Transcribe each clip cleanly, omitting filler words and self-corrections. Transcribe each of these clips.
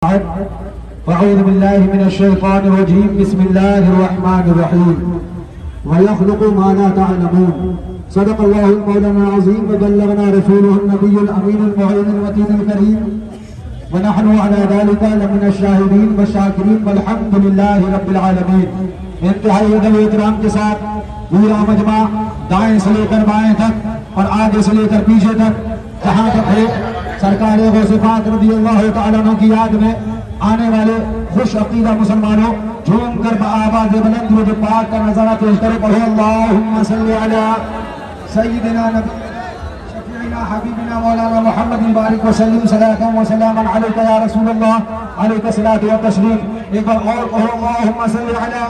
أعوذ بالله من الشيطان الرجيم بسم الله الرحمن الرحيم ويخلق ما لا تعلمون صدق الله المولانا العظيم وبلغنا رسوله النبي الأمين المعين المتين الكريم ونحن على ذلك لمن الشاهدين والشاكرين والحمد لله رب العالمین۔ انتہائی ادب و احترام کے ساتھ پورا مجمع دائیں سے لے کر بائیں تک اور آگے سے لے کر پیچھے تک جہاں تک ہے سرکار غوث پاک رضی اللہ تعالیٰ عنہ کی یاد میں آنے والے خوش عقیدہ مسلمانوں جھوم کر بآواز بلند درود پاک کا نظارہ پیش کرے، پڑھو اللہم صلی علی سیدنا نبینا شفیعنا حبیبنا مولانا محمد بارک وسلم صلاۃ و سلاما علیک یا رسول اللہ، علیک الصلاۃ و تسلیم۔ ایک بار اور کہو اللہم صلی علی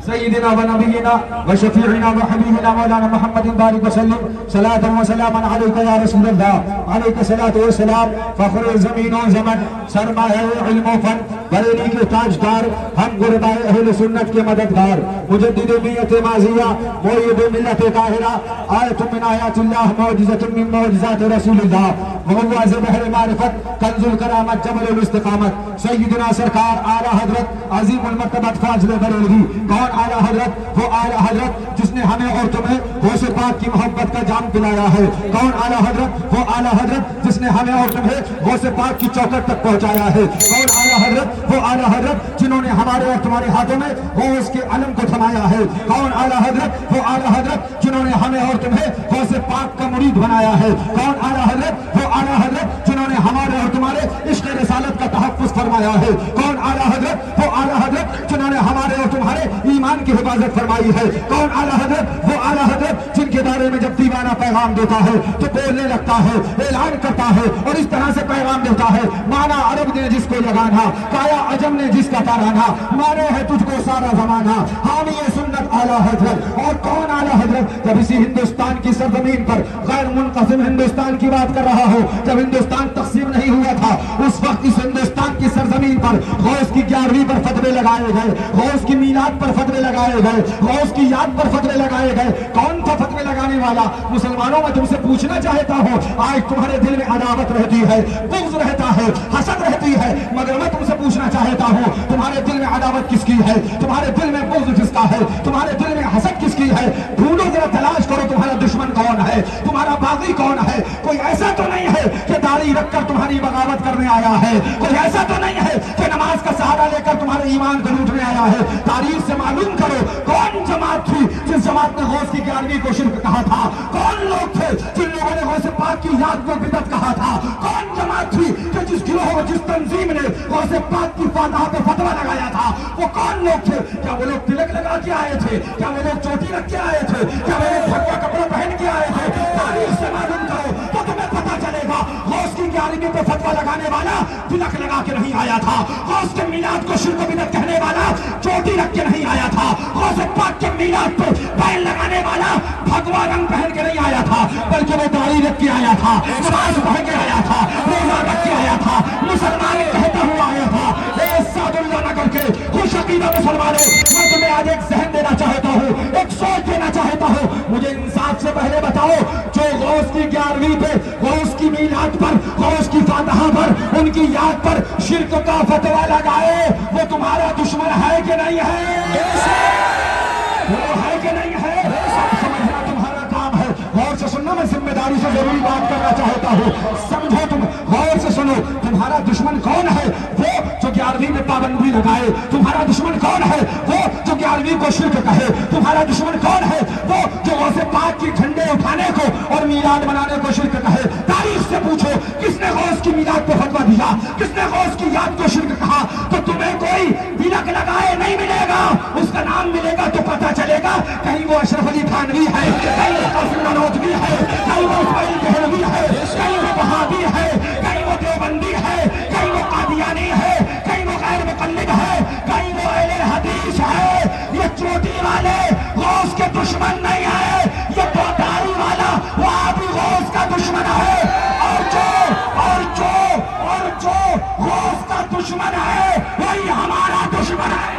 سیدنا و نبینا و شفیعنا و حبیبنا مولانا محمد بارک وسلم صلاۃ و سلاما علیک یا رسول اللہ، علیک الصلاۃ و سلام۔ فخر زمین و زمن، سرمایہ علم و فن، بریلی کے تاجدار، ہم غربائے اہل سنت کے مددگار، مجدد میت ماضیہ، معید ملت طاہرہ، آیت من آیات اللہ، معجزۃ من معجزات رسول اللہ، مغواز بحر معرفت، کنز الکرامت، جبل الاستقامت، سیدنا سرکار اعلیٰ حضرت عظیم المرتبت فاضل بریلوی۔ کون اعلیٰ حضرت؟ وہ اعلیٰ حضرت جس نے ہمیں اور تمہیں غوث پاک کی محبت کا جام پلایا ہے۔ کون اعلیٰ حضرت؟ وہ اعلیٰ حضرت جس نے ہمیں اور تمہیں غوث پاک کی چوکٹ تک پہنچایا ہے۔ کون اعلیٰ حضرت؟ وہ اعلیٰ حضرت جنہوں نے ہمارے اور تمہارے ہاتھوں میں غوث کے علم کو تھمایا ہے۔ کون اعلیٰ حضرت؟ وہ اعلیٰ حضرت جنہوں نے ہمیں اور تمہیں غوث پاک کا مرید بنایا ہے۔ کون اعلیٰ حضرت؟ وہ اعلیٰ حضرت جنہوں نے ہمارے اور تمہارے عشق رسالت کا تحفظ فرمایا ہے۔ کون اعلیٰ حضرت؟ وہ اعلیٰ حضرت جنہوں نے ہمارے اور تمہارے ایمان کی حفاظت فرمائی ہے۔ کون اعلیٰ حضرت؟ وہ اعلیٰ حضرت جن کے بارے میں جب دیوانہ پیغام دیتا ہے تو بولنے لگتا ہے، اعلان کرتا ہے اور اس طرح سے پیغام دیتا ہے، مانا عرب نے جس کو لگانا، کایا عجم نے جس کا ترانا، مانے ہے تجھ کو سارا زمانہ، حامی سنت اعلیٰ حضرت۔ اور کون اعلیٰ حضرت؟ جب اسی ہندوستان کی سرزمین پر غیر منقسم ہندوستان کی بات کر رہا ہو، جب ہندوستان تقسیم نہیں ہوا تھا، اس وقت اس ہندوستان کی سرزمین پر غوث کی 11ویں پر فتوے لگائے گئے، غوث کی میلاد پر فتوے لگائے گئے، غوث کی یاد پر فتوے لگائے گئے۔ کون تھا فتوے لگانے والا؟ مسلمانوں میں تم سے پوچھنا چاہتا ہوں، آج تمہارے دل میں عداوت رہتی ہے، بغض رہتا ہے، حسد رہتی ہے، مگر میں تم سے پوچھنا چاہتا ہوں تمہارے دل میں عداوت کس کی ہے؟ تمہارے دل میں بغض کس کا ہے؟ تمہارے دل میں حسد کس کی ہے؟ ڈھونڈو ذرا، تلاش کرو تمہارا دشمن کون ہے، تمہارا باغی کون ہے۔ کوئی ایسا تو نہیں ہے کہ داڑھی رکھ کر تمہاری بغاوت کرنے آیا ہے، کوئی ایسا تو نہیں ہے کہ نماز کا سہارا لے کر تمہارے ایمان کو لوٹنے آیا ہے۔ تاریخ سے معلوم کرو کون جماعت تھی جس جماعت نے غوث کی 11ویں کو شرک کہا تھا، کون لوگ تھے جن لوگوں نے غوث پاک کی یاد کو بدعت کہا تھا، کون جماعت تھی کہ جس گروہ اور جس تنظیم نے غوث پاک کی فاتحہ پہ فتویٰ لگایا تھا، وہ کون لوگ تھے؟ کیا وہ لوگ تلک لگا کے آئے تھے؟ کیا وہ لوگ چوٹی رکھ کے آئے تھے؟ کیا وہ لوگ بھگوا کپڑا پہن کے آئے تھے؟ تاریخ سے معلوم کرو تو تمہیں پتہ چلے گا غوث کی 11ویں پہ فتویٰ لگانے والا تلک لگا کے نہیں آیا تھا، غوث کے میلاد کو شرک و بدعت کہنے والا چوٹی رکھ کے نہیں آیا تھا، غوث پاک کے میلاد پہ پیر لگانے والا بھگوا رنگ پہن کے نہیں آیا تھا، بلکہ وہ داڑھی رکھ کے آیا تھا، نماز پڑھ کے آیا تھا، روزہ رکھ کے آیا تھا، مسلمان کہتا ہوا آیا تھا۔ اے سعد اللہ نگر کے خوش عقیدہ مسلمانوں، میں تمہیں آج ایک ذہن دینا چاہتا ہوں، ایک سوچ دینا چاہتا ہوں۔ مجھے انصاف سے پہلے بتاؤ، جو غوث کی 11ویں پہ، غوث کی میلاد پر، غوث کی فاتحہ پر، ان کی یاد پر شرک کا فتویٰ لگائے، وہ تمہارا دشمن ہے کہ نہیں ہے؟ وہ ہے کہ نہیں ہے؟ سمجھنا تمہارا کام ہے۔ غور سے سننا، میں ذمہ داری سے ضروری بات کرنا چاہتا ہوں، سمجھو تم، غور سے سنو۔ تمہارا دشمن کون ہے؟ وہ جو 11ویں میں پابندی لگائے۔ تمہارا دشمن کون ہے؟ وہ جو 11ویں کو شرک کہے۔ تمہارا دشمن کون ہے؟ وہ جو غوث پاک کی جھنڈے اٹھانے کو اور میلاد منانے کو شرک کہے۔ تاریخ سے پوچھو کس نے غوث کی میلاد پہ فتویٰ دیا، کس نے غوث کی یاد کو شرک کہا؟ تو تمہیں کوئی تلک لگائے نہیں ملے گا، اس کا نام ملے گا تو پتہ چلے گا کہیں وہ اشرف علی تھانوی ہے، کہیں وہ قاسم نانوتوی ہے، کہیں وہ اسماعیل دہلوی ہے، کہیں وہ وہابی ہے، کہیں وہ دیوبندی ہے، کہیں وہ قادیانی ہے، کہیں وہ غیر مقلد ہے، کہیں وہ اہل حدیث ہے۔ یہ چوٹی والے غوث کے دشمن نہیں ہے، یہ داڑھی والا وہ آبی غوث کا دشمن ہے، اور جو غوث کا دشمن ہے وہی ہمارا دشمن ہے۔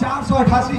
488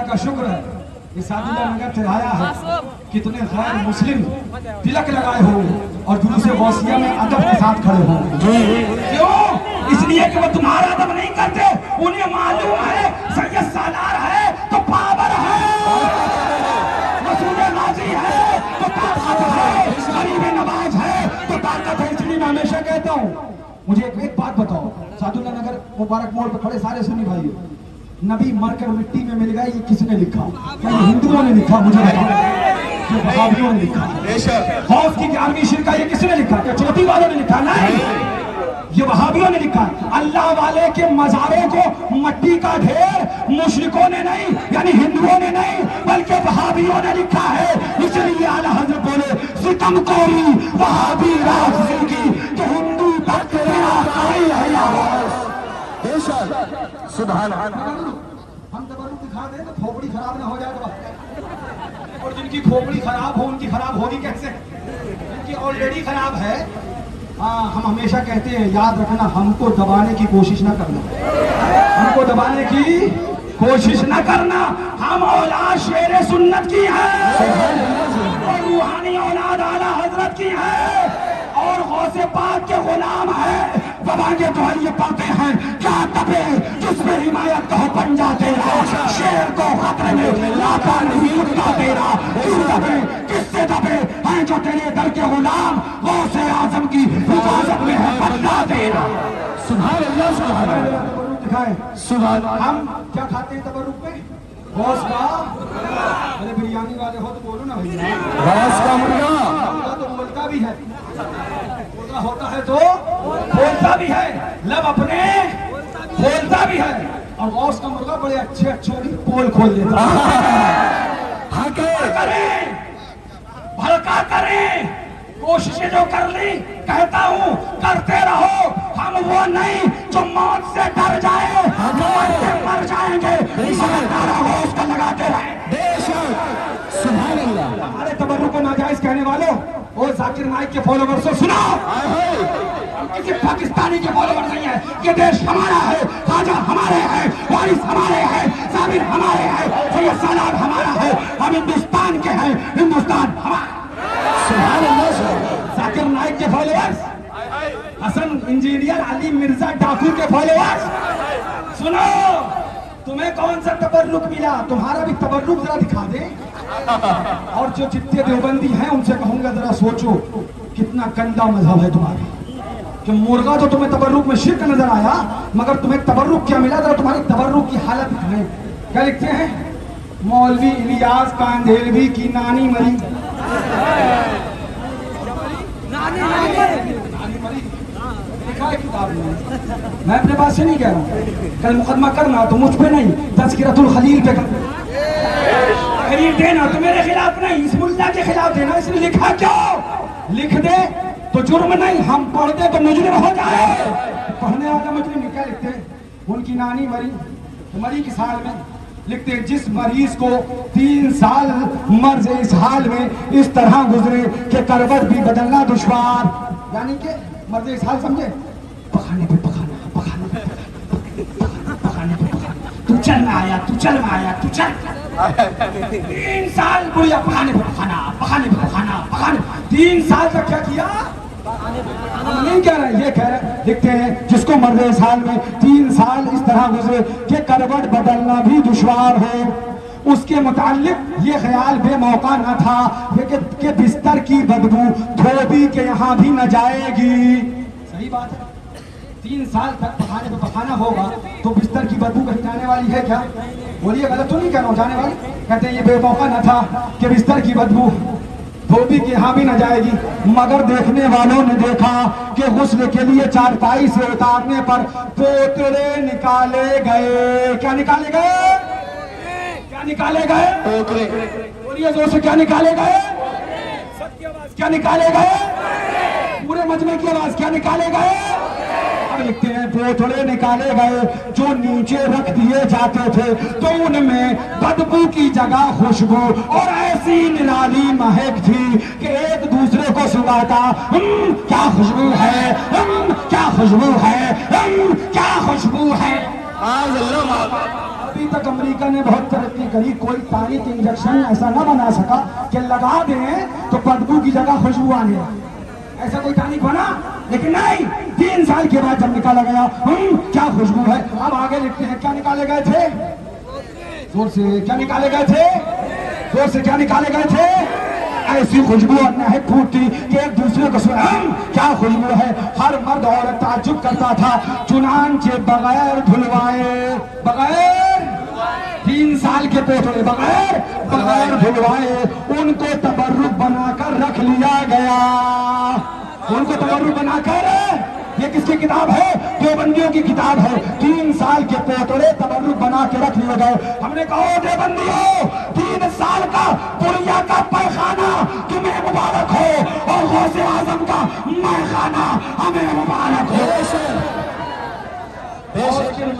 اللہ کا شکر ہے کہ سعداللہ نگر ترایا ہے کتنے غیر مسلم تلک لگائے ہوئے اور جلوس غوثیہ میں ادب کے ساتھ کھڑے ہوئے. کیوں؟ اس لیے کہ وہ تمہارا ادب نہیں کرتے. انہیں معلوم ہے سید سالار ہے تو پاور ہے, مسعود غازی ہے تو طاقت ہے, غریب نواز ہے تو طاقت ہے. اس لیے میں ہمیشہ کہتا ہوں, مجھے ایک بات بتاؤ, سعداللہ نگر مبارک موڑ پہ کھڑے سارے سنی بھائیو, نبی مر کر مٹی میں مل گئے, یہ کس نے لکھا؟ کیا یہ ہندوؤں نے لکھا؟ مجھے بتاؤ. یہ وہابیوں نے لکھا. غوث کی 11ویں شرکہ یہ کس نے لکھا؟ کیا چوٹی والوں نے لکھا؟ نہیں, یہ وہابیوں نے لکھا. اللہ والے کے مزاروں کو مٹی کا ڈھیر مشرکوں نے نہیں, یعنی ہندوؤں نے نہیں, بلکہ وہابیوں نے لکھا ہے. اس لیے اعلیٰ حضرت بولے ستم کوری وہابی راز کی کہ ہندو تک تیرا قائل ہے یا غوث. سبحان اللہ. ہم تبرک دکھا دیں تو کھوپڑی خراب نہ ہو جائے تو, اور جن کی کھوپڑی خراب ہو ان کی خراب ہوگی کیسے؟ جن کی آلریڈی خراب ہے. ہم ہمیشہ کہتے ہیں یاد رکھنا, ہم کو دبانے کی کوشش نہ کرنا, ہم کو دبانے کی کوشش نہ کرنا. ہم اولاد شیر سنت کی ہے اور روحانی اولاد اعلیٰ حضرت کی ہے اور غوث پاک کے غلام ہے. بابانگے دعائیے پاتے ہیں کیا دبے جس میں حمایت کا پنجا تیرا, شیر کو خطرے میں لاتا نہیں اٹھتا تیرا. کیوں دبے, کس سے دبے ہیں جو تیرے در کے غلام, غوث اعظم کی حفاظت میں ہے پنجا تیرا. سبحان اللہ. سبحان اللہ. دکھائیں سبحان. ہم کیا کھاتے ہیں تبرک میں؟ غوث کا, ارے بریانی والے ہو تو بولو نا بھائی, غوث کا مرغا تو بولتا بھی ہے, ہوتا ہے تو بولتا بھی ہے, لب اپنے بولتا بھی ہے. اور غوث کا مرغا بڑے اچھے اچھے پول کھول دیتا کریں, بھڑکا کریں, کوششیں جو کر لی کہتا ہوں کرتے رہو. ہم وہ نہیں جو موت سے ڈر جائے, موت سے مر جائیں گے, غوث کا لگاتے رہیں. سبحان اللہ. ہمارے تبرک کو ناجائز کہنے والوں اور ذاکر نائک کے فالوورز سے سنا, ہم کسی پاکستانی کے فالوور نہیں ہیں. یہ دیش ہمارا ہے, خواجہ ہمارے ہیں, وارث ہمارے ہیں, صابر ہمارے ہیں, سید سالار ہمارا ہے. ہم ہندوستان کے ہیں, ہندوستان ہمارا. سبحان اللہ. ذاکر نائک کے فالوورز, حسن انجینئر, علی مرزا ڈاکو کے فالوورز, سنو تمہیں کون سا تبرک ملا؟ تمہارا بھی تبرک ذرا دکھا دیں. اور جو جتنے دیوبندی ہیں ان سے کہوں گا ذرا سوچو کتنا گندا مذہب ہے تمہارے, کہ مرغا تو تمہیں تبرک میں شرک نظر آیا, مگر تمہیں تبرک کیا ملا؟ ذرا تمہاری تبرک کی حالت دکھائیں. کیا لکھتے ہیں؟ مولوی الیاس کاندھیلوی کی نانی مری. لکھا ہے کتاب میں اپنے پاس سے نہیں کہہ رہا ہوں. کل مقدمہ کرنا تو مجھ پہ نہیں, تذکرۃ الخلیل پہ تحریر دینا تو میرے خلاف نہیں, اس ملا کے خلاف دینا. اس نے لکھا کیوں؟ لکھ دے تو جرم نہیں, ہم پڑھ دے تو مجرم ہو جائے. پڑھنے والا مجرم نہیں. کیا لکھتے ہیں؟ ان کی نانی مری, مری کس حال میں؟ لکھتے ہیں جس مریض کو 3 سال مرض اس حال میں اس طرح گزرے کہ کروٹ بھی بدلنا دشوار, یعنی کہ مرض اس حال سمجھے, پخانے پہ پخانا, پخانے پہ پخانے پہ پخانا, تو چل میں آیا, تو چل میں آیا, تو چل. 3 سال بڑھیا پخانے پہ پخانا, پخانے پہ پخانا, پخانے. 3 سال تک کیا کیا؟ نہیں کہہ رہے, یہ کہہ رہے. لکھتے ہیں جس کو مرض اس حال میں 3 سال اس طرح گزرے کہ کروٹ بدلنا بھی دشوار ہو, اس کے متعلق یہ خیال بے موقع نہ تھا کہ بستر کی بدبو دھوبی کے یہاں بھی نہ جائے گی. صحیح بات ہے. 3 سال تک پخانے پہ پخانا ہوگا تو بستر کی بدبو کہیں جانے والی ہے کیا؟ بولیے غلط تو نہیں کہہ رہا ہوں, جانے والی. کہتے ہیں یہ بے موقع نہ تھا کہ بستر کی بدبو دھوبی کے یہاں بھی نہ جائے گی, مگر دیکھنے والوں نے دیکھا کہ غسل کے لیے چارپائی سے اتارنے پر پوتڑے نکالے گئے. کیا نکالے گئے؟ کیا نکالے گئے؟ بولیے زور سے, کیا نکالے گئے؟ کیا نکالے گئے؟ پورے مجمع کی آواز, کیا نکالے گئے؟ اب لکھتے ہیں پوتڑے نکالے گئے جو نیچے رکھ دیے جاتے تھے تو ان میں بدبو کی جگہ خوشبو اور ایسی نرالی مہک تھی کہ ایک دوسرے کو سناتا, کیا خوشبو ہے, کیا خوشبو ہے, کیا خوشبو ہے. ابھی تک امریکہ نے بہت ترقی کری، کوئی ٹانک انجیکشن ایسا نہ بنا سکا کہ لگا دیں تو بدبو کی جگہ خوشبو آنے لگے، ایسا کوئی ٹانک بنا، لیکن نہیں، 3 سال کے بعد جب نکالا گیا کیا خوشبو ہے۔ اب آگے لکھتے ہیں کیا نکالے گئے تھے، زور سے کیا نکالے گئے تھے، زور سے کیا نکالے گئے تھے، ایسی خوشبو اور نہک پھوٹتی کہ ایک دوسرے کو سنم کیا خوشبو ہے۔ ہر مرد عورت تعجب کرتا تھا، چنانچہ بغیر دھلوائے، بغیر 3 سال کے پوتڑے بغیر دھلوائے ان کو تبرک بنا کر رکھ لیا گیا، ان کو تبرک بنا کر، یہ کس کی کتاب ہے، دیوبندیوں کی کتاب ہے، 3 سال کے پوتڑے تبرک بنا کے رکھ لیے گئے۔ ہم نے کہا دیوبندیوں 3 سال کا پوریا کا پیخانہ تمہیں مبارک ہو اور غوث اعظم کا میخانہ ہمیں مبارک ہو۔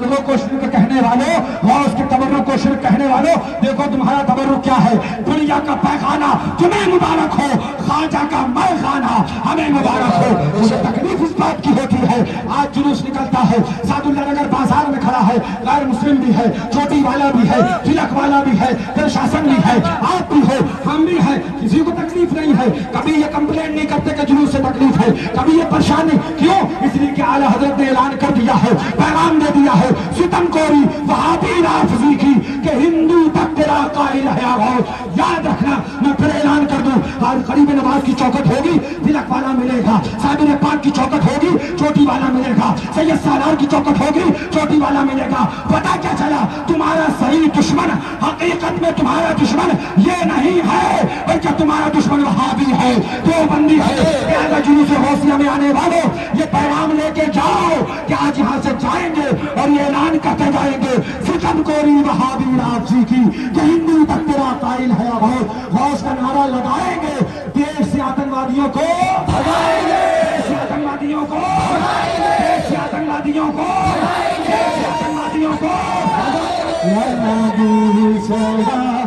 لوگوں کو شرک کہنے والوں، غوث کے تبرک کو شرک کہنے والوں، دیکھو تمہارا تبرک کیا ہے، دنیا کا پیخانہ تمہیں مبارک ہو، خواجہ کا میخانہ ہمیں مبارک ہو۔ مجھے تکلیف اس بات کی ہوتی ہے، آج جلوس نکلتا ہے، سعد اللہ نگر بازار میں کھڑا ہے، غیر مسلم بھی ہے، چوٹی والا بھی ہے، تلک والا بھی ہے، پرشاسن بھی ہے، آپ بھی ہو، ہم بھی ہیں، کسی کو تکلیف نہیں ہے، کبھی یہ کمپلین نہیں کرتے کہ جلوس سے تکلیف ہے، کبھی یہ پریشانی کیوں، اس لیے کہ اعلیٰ حضرت نے اعلان کر دیا ہے، پیغام دے دیا ہے، ستم کوری وہابی رافضی کی کہ ہندو تک تیرا قائل ہے آغاز۔ یاد رکھنا، میں پھر اعلان کر دوں، آج قریب نواز کی چوکٹ ہوگی، تلک والا ملے گا، صابر پاک کی چوکٹ ہوگی، چوٹی والا ملے گا، سید سالار کی چوکٹ ہوگی، چوٹی والا ملے گا۔ پتا کیا چلا، تمہارا صحیح دشمن حقیقت میں تمہارا دشمن یہ نہیں ہے، بلکہ تمہارا دشمن وہابی ہے، دیوبندی ہے۔ لہذا جلوس غوثیہ میں آنے والوں یہ پیغام لے کے جاؤ کہ آج یہاں سے جائیں گے اور یہ اعلان کرتے جائیں گے، ستم کوری وہابی رافضی کی کہ ہندو تک تیرا قائل ہے آغاز۔ غوث کا نعرہ لگائیں گے، دیش سے آتنوادیوں کو بھگائیں گے، دیش سے آتنوادیوں کو بھگائیں گے، دیش سے آتنوادیوں کو بھگائیں گے، دیش سے آتنوادیوں کو بھگائیں گے۔